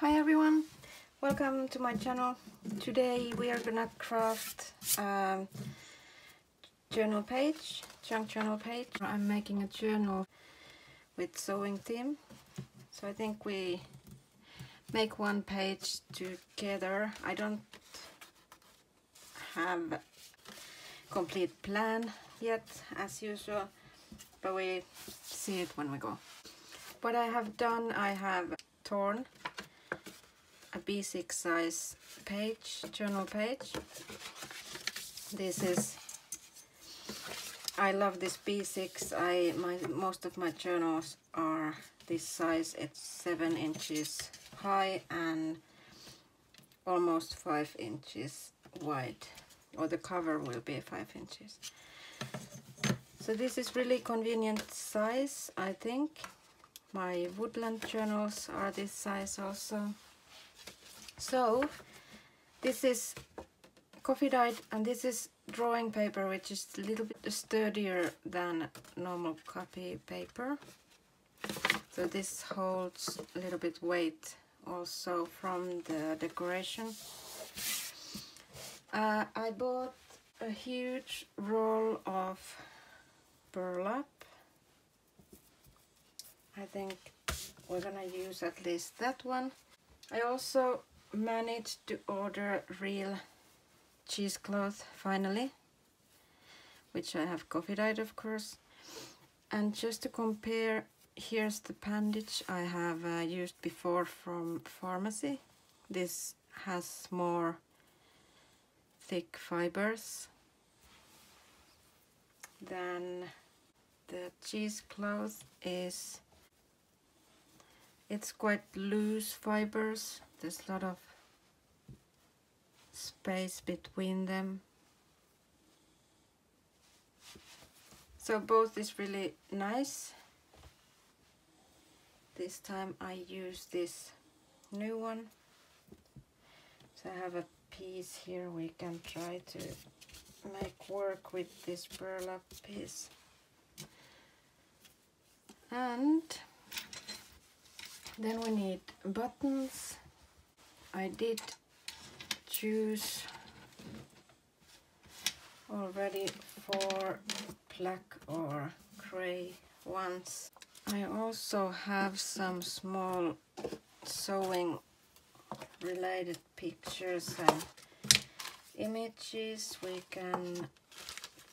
Hi everyone, welcome to my channel. Today we are gonna craft a journal page, junk journal page. I'm making a journal with sewing theme, so I think we make one page together. I don't have a complete plan yet as usual, but we see it when we go. What I have done, I have torn a B6 size page, journal page. This is, I love this B6. Most of my journals are this size. It's 7 inches high and almost 5 inches wide, or the cover will be 5 inches. So this is really convenient size, I think. My woodland journals are this size also. So this is coffee dyed, and this is drawing paper, which is a little bit sturdier than normal copy paper. So this holds a little bit weight also from the decoration. I bought a huge roll of burlap. I think we're gonna use at least that one. I also managed to order real cheesecloth finally, which I have coffee dyed, of course. And just to compare, here's the bandage I have used before from pharmacy. This has more thick fibers than the cheesecloth is. It's quite loose fibers. There's a lot of space between them. So both is really nice. This time I use this new one. So I have a piece here we can try to make work with this burlap piece. And then we need buttons. I did choose already 4 black or gray ones. I also have some small sewing related pictures and images we can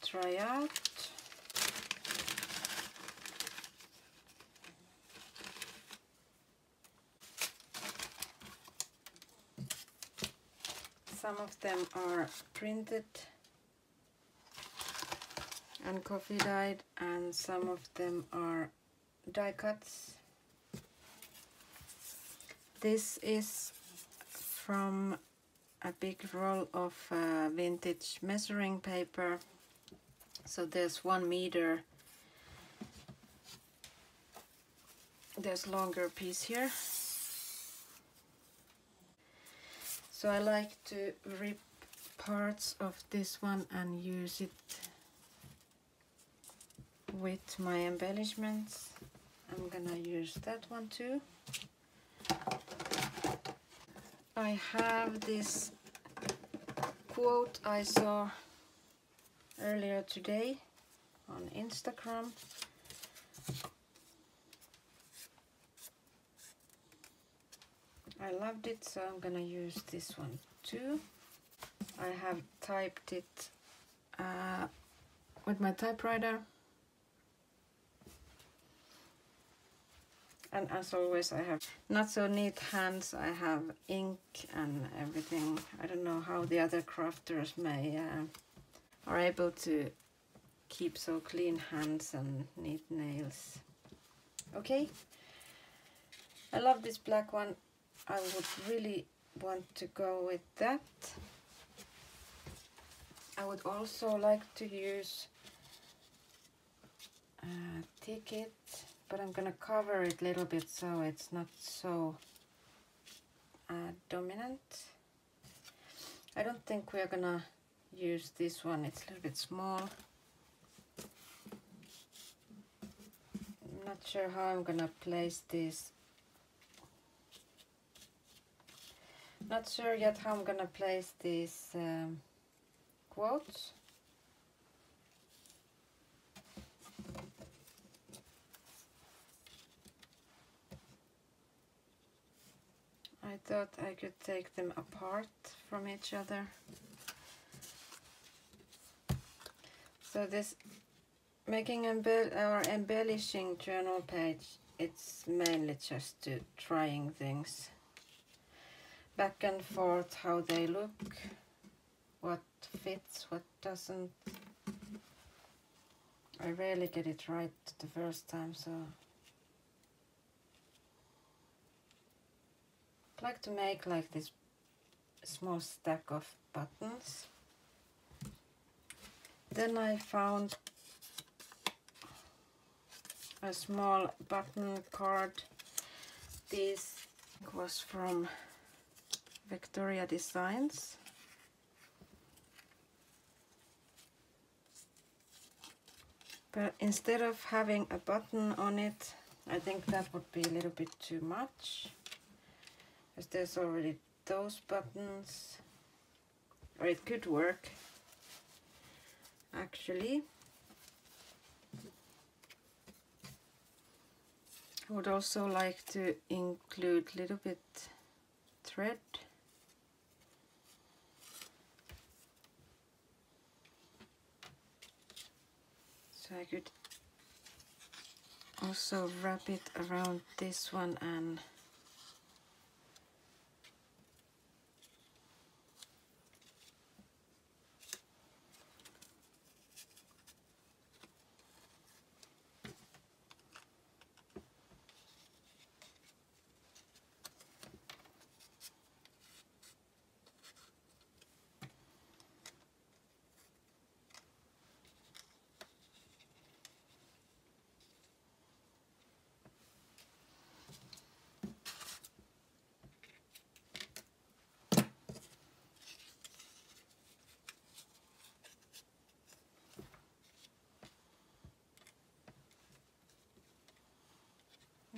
try out. Some of them are printed and coffee dyed, and some of them are die cuts. This is from a big roll of vintage measuring paper. So there's 1 meter. There's longer piece here. So I like to rip parts of this one and use it with my embellishments. I'm gonna use that one too. I have this quote I saw earlier today on Instagram. I loved it, so I'm gonna use this one too. I have typed it with my typewriter, and as always I have not so neat hands. I have ink and everything. I don't know how the other crafters are able to keep so clean hands and neat nails. Okay, I love this black one. I would really want to go with that. I would also like to use a ticket, but I'm gonna cover it a little bit so it's not so dominant. I don't think we're gonna use this one. It's a little bit small. I'm not sure how I'm gonna place this Not sure yet how I'm gonna place these quotes. I thought I could take them apart from each other. So this making or embellishing journal page, it's mainly just to trying things back and forth, how they look, what fits, what doesn't. I rarely get it right the first time, so I'd like to make like this small stack of buttons. Then I found a small button card. This was from Victoria Designs. But instead of having a button on it, I think that would be a little bit too much, because there's already those buttons, or it could work actually. I would also like to include a little bit thread. So I could also wrap it around this one and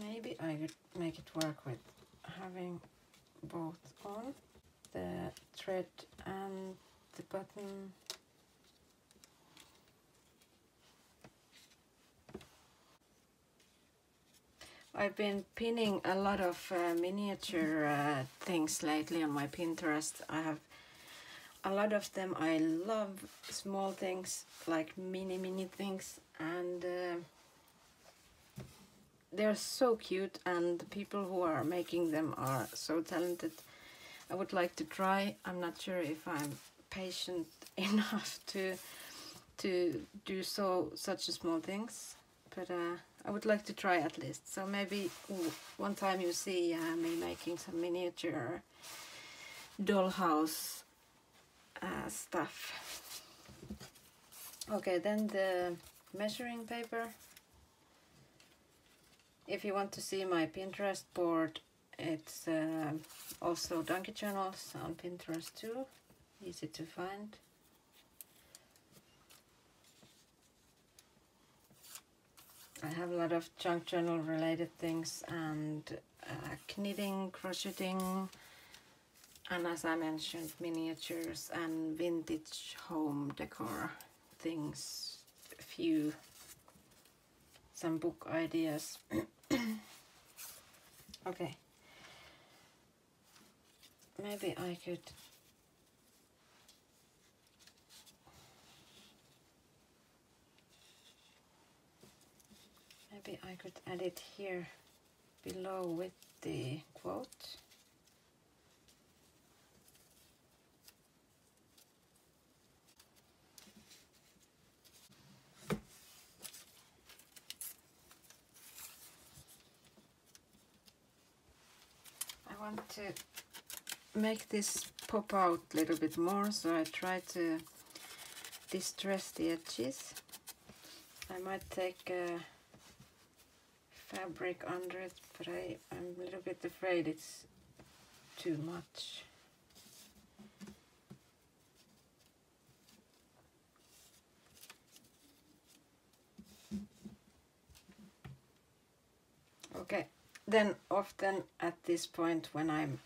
maybe I could make it work with having both on, the thread and the button. I've been pinning a lot of miniature things lately on my Pinterest. I have a lot of them. I love small things, like mini things, and they're so cute, and the people who are making them are so talented. I would like to try. I'm not sure if I'm patient enough to do such small things, but I would like to try at least. So maybe one time you see me making some miniature dollhouse stuff. Okay, then the measuring paper. If you want to see my Pinterest board, it's also donkey journals on Pinterest too. Easy to find. I have a lot of junk journal related things, and knitting, crocheting, and as I mentioned, miniatures and vintage home decor things, some book ideas. Okay, maybe I could add it here below with the quote. I want to make this pop out a little bit more, so I try to distress the edges. I might take fabric under it, but I'm a little bit afraid it's too much. Okay, then often at this point when I'm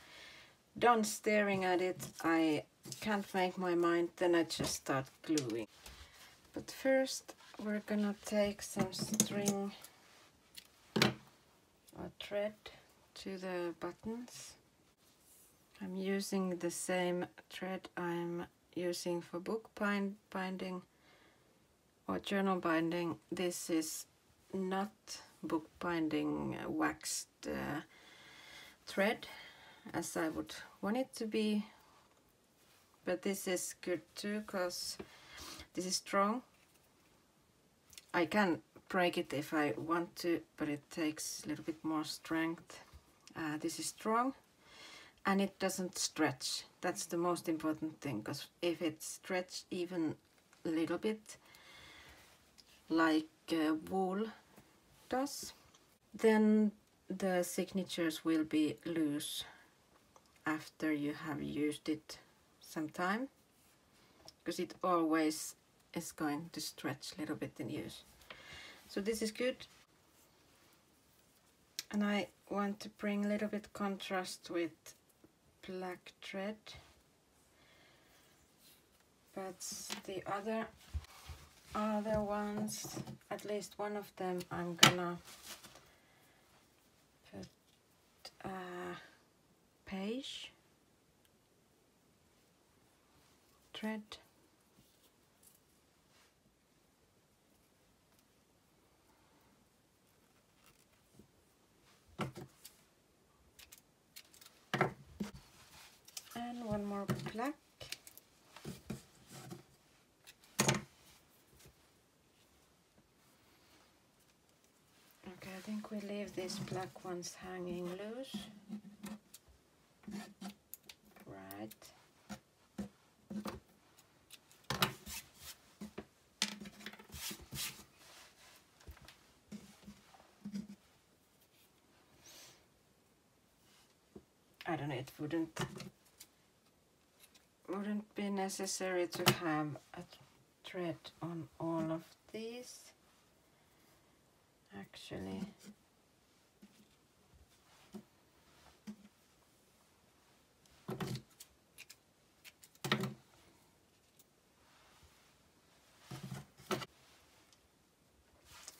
done staring at it, I can't make my mind, then I just start gluing. But first we're gonna take some string or thread to the buttons. I'm using the same thread I'm using for book binding or journal binding. This is not book binding waxed thread as I would want it to be, but this is good too because this is strong. I can break it if I want to, but it takes a little bit more strength. This is strong and it doesn't stretch. That's the most important thing, because if it stretches even a little bit like wool does, then the signatures will be loose after you have used it some time, because it always is going to stretch a little bit in use. So this is good. And I want to bring a little bit contrast with black thread, but the other ones, at least one of them, I'm gonna put page thread. And one more black. Okay, I think we leave these black ones hanging loose. Right. I don't know, it wouldn't be necessary to have a thread on all of these, actually.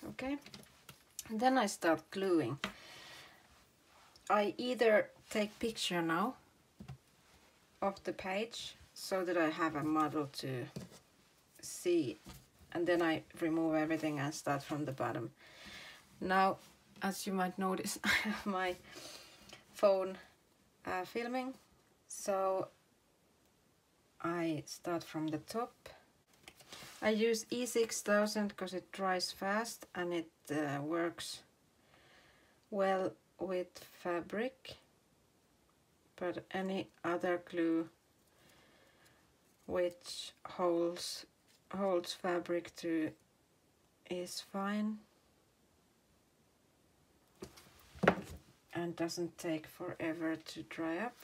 Okay, and then I start gluing. I either take picture now of the page so that I have a model to see, and then I remove everything and start from the bottom. Now, as you might notice, I have my phone filming, so I start from the top. I use E6000 because it dries fast and it works well with fabric, but any other glue which holds fabric to is fine and doesn't take forever to dry up.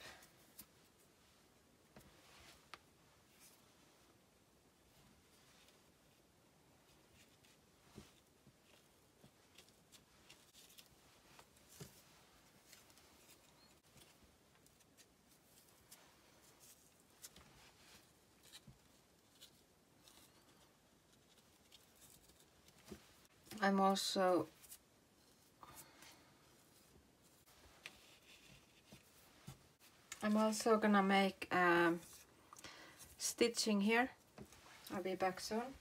I'm also gonna make stitching here. I'll be back soon.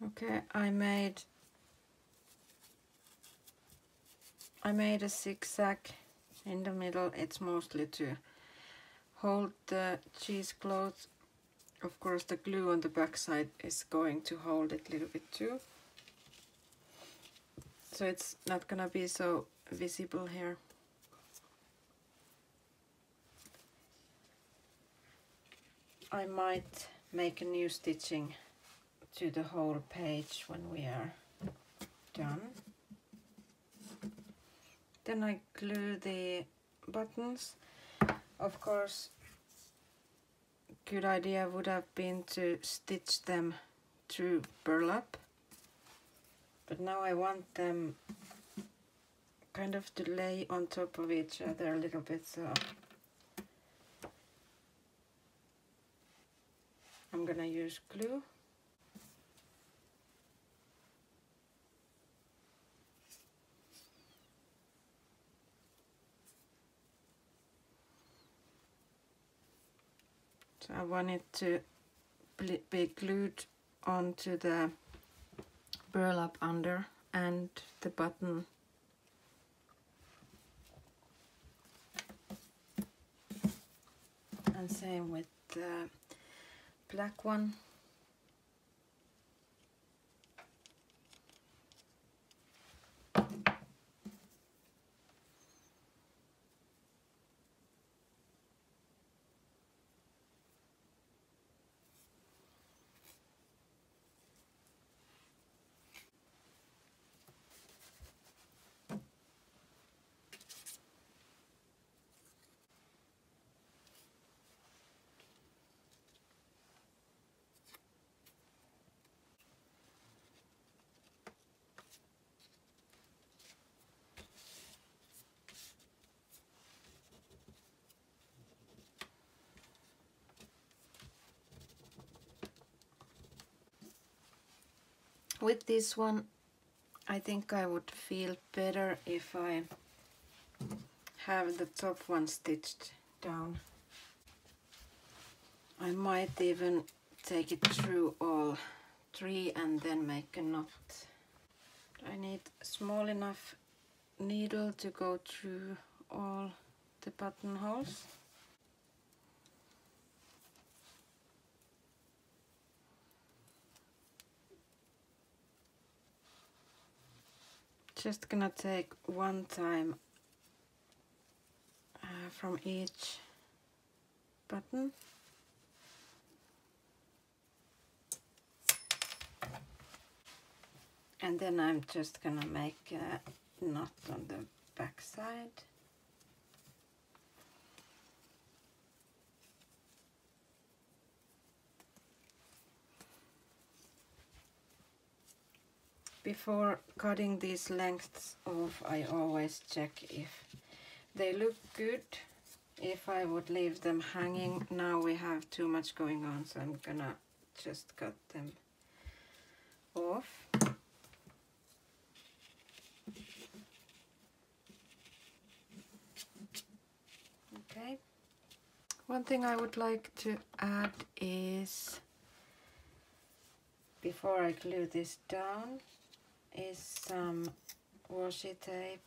Okay, I made a zigzag in the middle. It's mostly to hold the cheesecloth. Of course, the glue on the back side is going to hold it a little bit too, so it's not gonna be so visible here. I might make a new stitching to the whole page when we are done. Then I glue the buttons. Of course, good idea would have been to stitch them through burlap, but now I want them kind of to lay on top of each other a little bit, so I'm gonna use glue. So I want it to be glued onto the burlap under and the button. And same with the black one. With this one, I think I would feel better if I have the top one stitched down. I might even take it through all three and then make a knot. I need a small enough needle to go through all the buttonholes. Just gonna take one time from each button. And then I'm just gonna make a knot on the back side. Before cutting these lengths off, I always check if they look good. If I would leave them hanging, now we have too much going on, so I'm gonna just cut them off. Okay. One thing I would like to add is, before I glue this down, is some washi tape.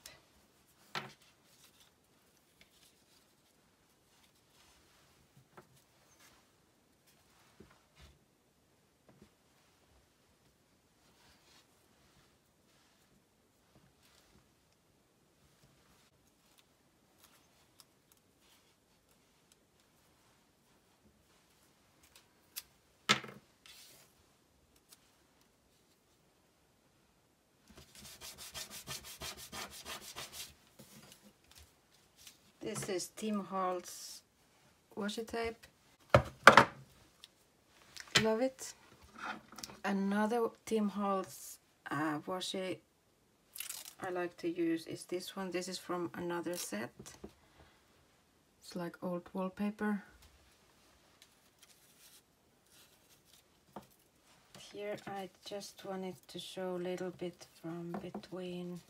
This is Tim Holtz Washitape. Love it. Another Tim Holtz washi I like to use is this one. This is from another set. It's like old wallpaper. Here I just wanted to show a little bit from between.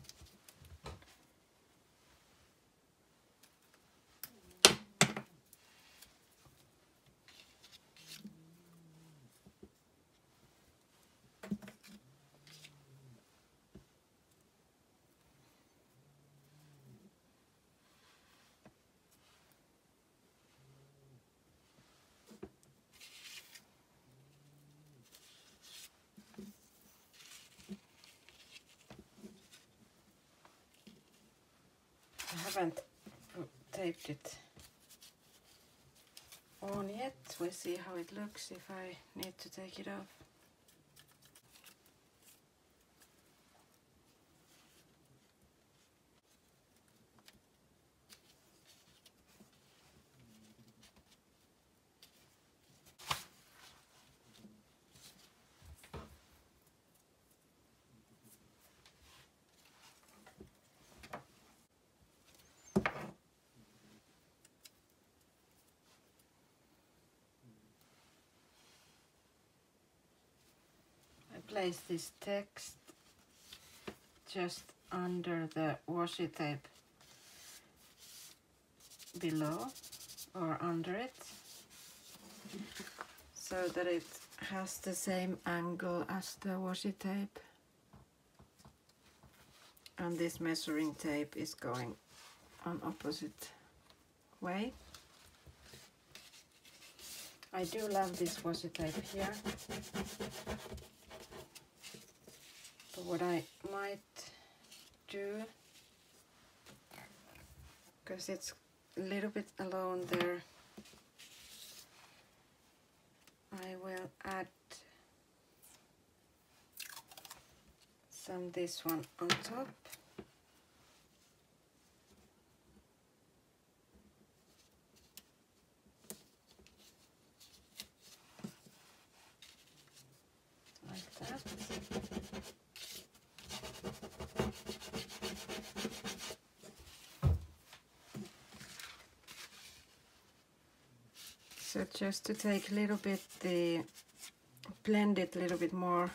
I haven't taped it on yet. We'll see how it looks if I need to take it off. place this text just under the washi tape below or under it, so that it has the same angle as the washi tape, and this measuring tape is going on opposite way. I do love this washi tape here, but what I might do, because it's a little bit alone there, I will add some this one on top. Like that. So just to take a little bit blend it a little bit more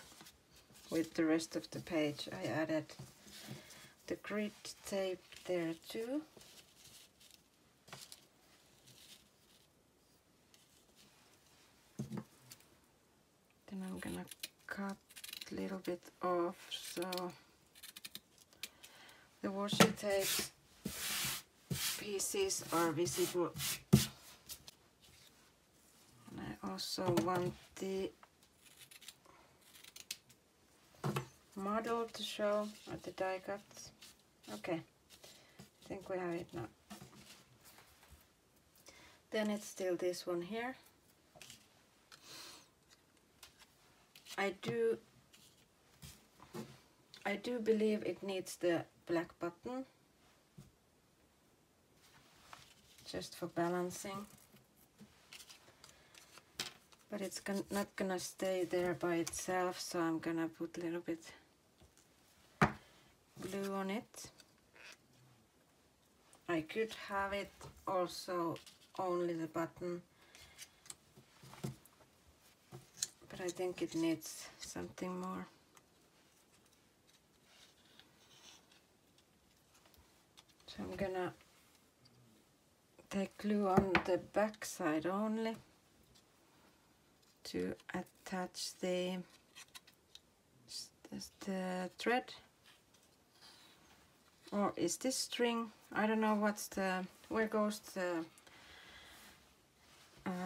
with the rest of the page, I added the grid tape there too. Then I'm gonna cut a little bit off so the washi tape pieces are visible. And I also want the model to show, or the die cuts. Okay, I think we have it now. Then it's still this one here. I do believe it needs the black button, just for balancing, but it's not gonna stay there by itself, so I'm gonna put a little bit glue on it. I could have it also only the button, but I think it needs something more. So I'm gonna take glue on the back side only to attach the thread. Or is this string? I don't know what's where goes the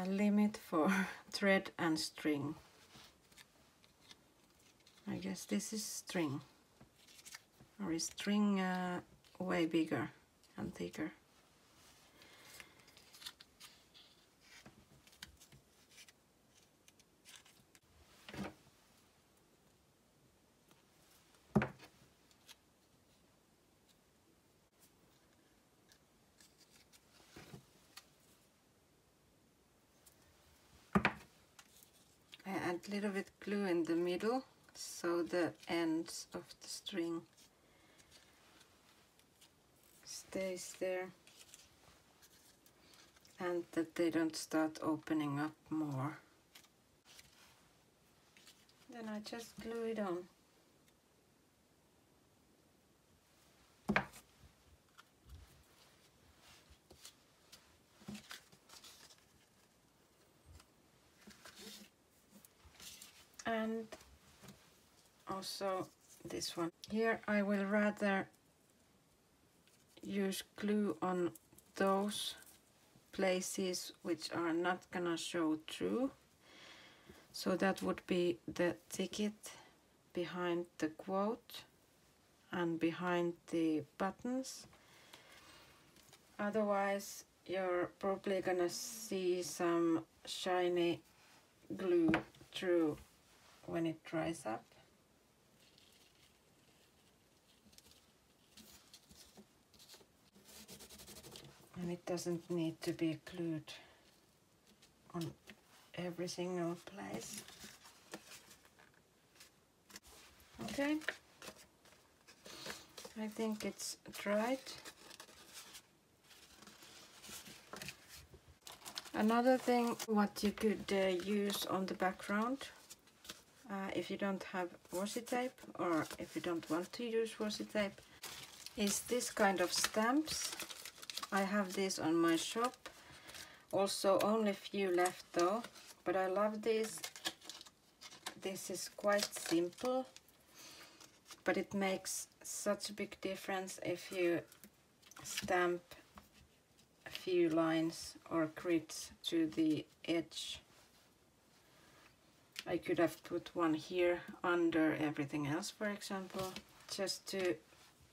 limit for thread and string. I guess this is string. Or is string way bigger and thicker? I add a little bit glue in the middle so the ends of the string stays there and that they don't start opening up more. Then I just glue it on. And also this one. Here I will rather use glue on those places which are not gonna show through. So that would be the ticket behind the quote and behind the buttons. Otherwise you're probably gonna see some shiny glue through when it dries up. And it doesn't need to be glued on every single place. Okay, I think it's dried. Another thing what you could use on the background, if you don't have washi tape, or if you don't want to use washi tape, is this kind of stamps. I have these on my shop. Also only few left though, but I love these. This is quite simple, but it makes such a big difference if you stamp a few lines or grids to the edge. I could have put one here under everything else, for example, just to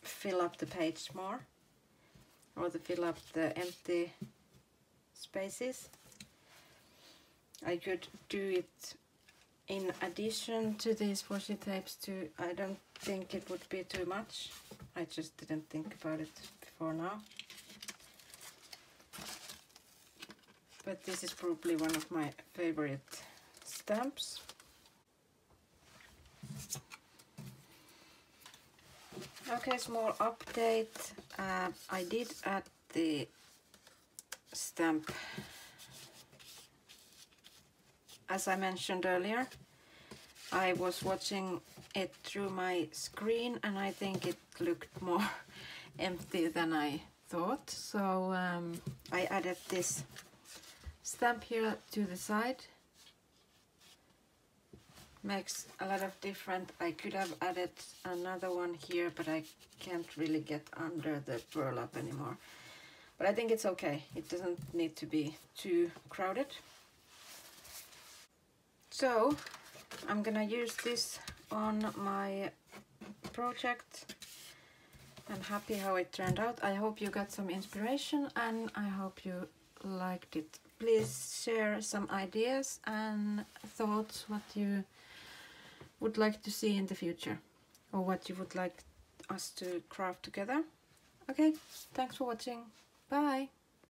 fill up the page more, or to fill up the empty spaces. I could do it in addition to these washi tapes too. I don't think it would be too much. I just didn't think about it before now. But this is probably one of my favorite stamps. Okay, small update. I did add the stamp, as I mentioned earlier. I was watching it through my screen and I think it looked more empty than I thought. So I added this stamp here to the side. Makes a lot of difference. I could have added another one here, but I can't really get under the burlap anymore. But I think it's okay. It doesn't need to be too crowded. So I'm gonna use this on my project. I'm happy how it turned out. I hope you got some inspiration and I hope you liked it. Please share some ideas and thoughts, what you would like to see in the future, or what you would like us to craft together. Okay, thanks for watching. Bye!